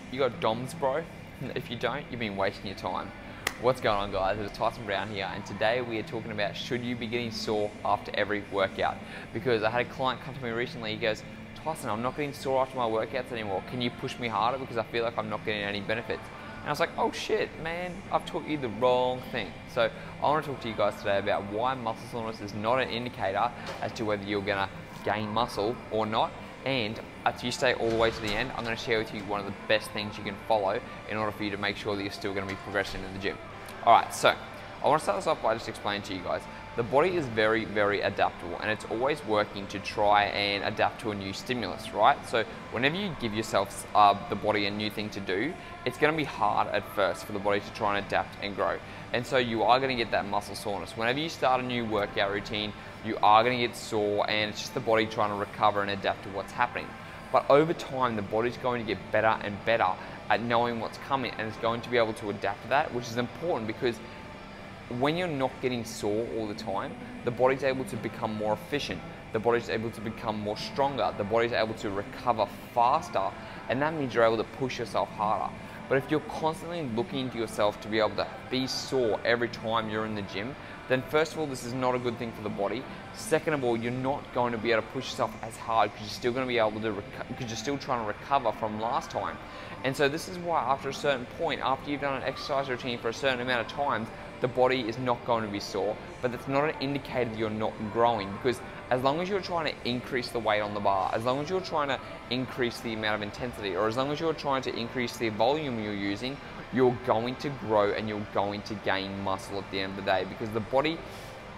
You got DOMS, bro? If you don't, you've been wasting your time. What's going on, guys? It's Tyson here, and today we are talking about should you be getting sore after every workout? Because I had a client come to me recently, he goes, Tyson, I'm not getting sore after my workouts anymore. Can you push me harder because I feel like I'm not getting any benefits? And I was like, oh shit, man, I've taught you the wrong thing. So I want to talk to you guys today about why muscle soreness is not an indicator as to whether you're gonna gain muscle or not. And if you stay all the way to the end, I'm going to share with you one of the best things you can follow in order for you to make sure that you're still going to be progressing in the gym. Alright, so I want to start this off by just explaining to you guys, the body is very, very adaptable and it's always working to try and adapt to a new stimulus, right? So whenever you give yourself, the body, a new thing to do, it's going to be hard at first for the body to try and adapt and grow. And so you are going to get that muscle soreness. Whenever you start a new workout routine, you are going to get sore, and it's just the body trying to recover and adapt to what's happening. But over time, the body's going to get better and better at knowing what's coming, and it's going to be able to adapt to that, which is important because when you're not getting sore all the time, the body's able to become more efficient. The body's able to become more stronger. The body's able to recover faster, and that means you're able to push yourself harder. But if you're constantly looking into yourself to be able to be sore every time you're in the gym, then first of all, this is not a good thing for the body. Second of all, you're not going to be able to push yourself as hard because you're still going to be able to, because you're still trying to recover from last time. And so this is why after a certain point, after you've done an exercise routine for a certain amount of times, the body is not going to be sore, but that's not an indicator that you're not growing, because as long as you're trying to increase the weight on the bar, as long as you're trying to increase the amount of intensity, or as long as you're trying to increase the volume you're using, you're going to grow and you're going to gain muscle at the end of the day, because the body,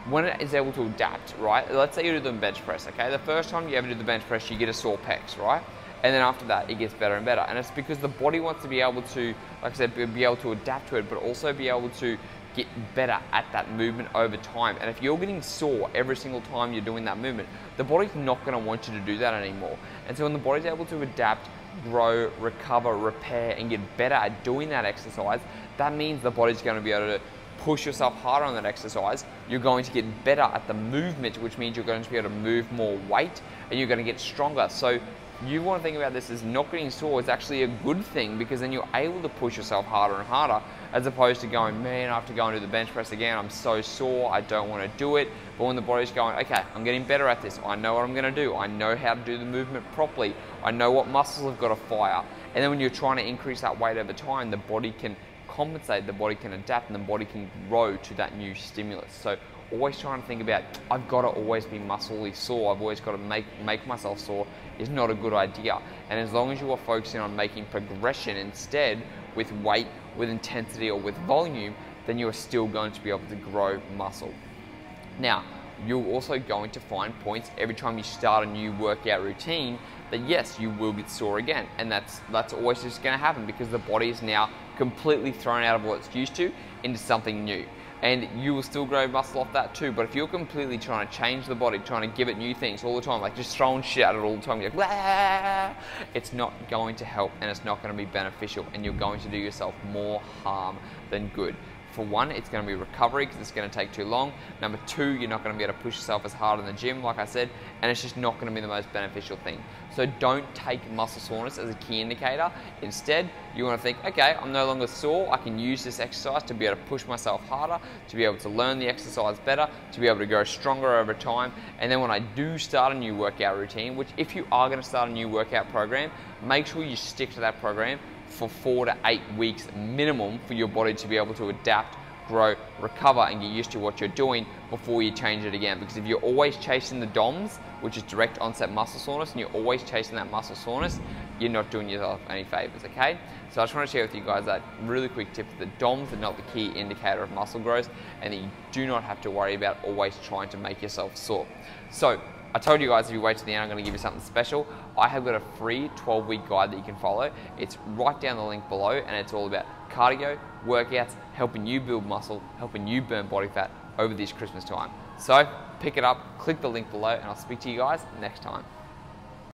when it is able to adapt, right? Let's say you do the bench press, okay? The first time you ever do the bench press, you get a sore pecs, right? And then after that, it gets better and better. And it's because the body wants to be able to, like I said, be able to adapt to it, but also be able to get better at that movement over time. And if you're getting sore every single time you're doing that movement, the body's not going to want you to do that anymore. And so when the body's able to adapt, grow, recover, repair, and get better at doing that exercise, that means the body's going to be able to push yourself harder on that exercise. You're going to get better at the movement, which means you're going to be able to move more weight and you're going to get stronger. So you want to think about this as not getting sore is actually a good thing, because then you're able to push yourself harder and harder, as opposed to going, man, I have to go and do the bench press again, I'm so sore, I don't want to do it. But when the body's going, okay, I'm getting better at this, I know what I'm going to do, I know how to do the movement properly, I know what muscles have got to fire. And then when you're trying to increase that weight over time, the body can compensate, the body can adapt, and the body can grow to that new stimulus. So always trying to think about, I've got to always be muscly sore, I've always got to make myself sore, is not a good idea. And as long as you are focusing on making progression instead with weight, with intensity, or with volume, then you are still going to be able to grow muscle. Now, you're also going to find points every time you start a new workout routine that yes, you will get sore again. And that's always just going to happen, because the body is now completely thrown out of what it's used to into something new. And you will still grow muscle off that too. But if you're completely trying to change the body, trying to give it new things all the time, like just throwing shit at it all the time, you're like, blah, it's not going to help and it's not going to be beneficial, and you're going to do yourself more harm than good. For one, it's going to be recovery because it's going to take too long. Number two, you're not going to be able to push yourself as hard in the gym, like I said, and it's just not going to be the most beneficial thing. So don't take muscle soreness as a key indicator. Instead, you want to think, okay, I'm no longer sore. I can use this exercise to be able to push myself harder, to be able to learn the exercise better, to be able to grow stronger over time. And then when I do start a new workout routine, which if you are going to start a new workout program, make sure you stick to that program for 4 to 8 weeks minimum for your body to be able to adapt, grow, recover, and get used to what you're doing before you change it again. Because if you're always chasing the DOMS, which is direct onset muscle soreness, and you're always chasing that muscle soreness, you're not doing yourself any favors, okay? So I just want to share with you guys that really quick tip: that the DOMS are not the key indicator of muscle growth, and that you do not have to worry about always trying to make yourself sore. So I told you guys, if you wait to the end, I'm going to give you something special. I have got a free 12-week guide that you can follow. It's right down the link below, and it's all about cardio, workouts, helping you build muscle, helping you burn body fat over this Christmas time. So pick it up, click the link below, and I'll speak to you guys next time.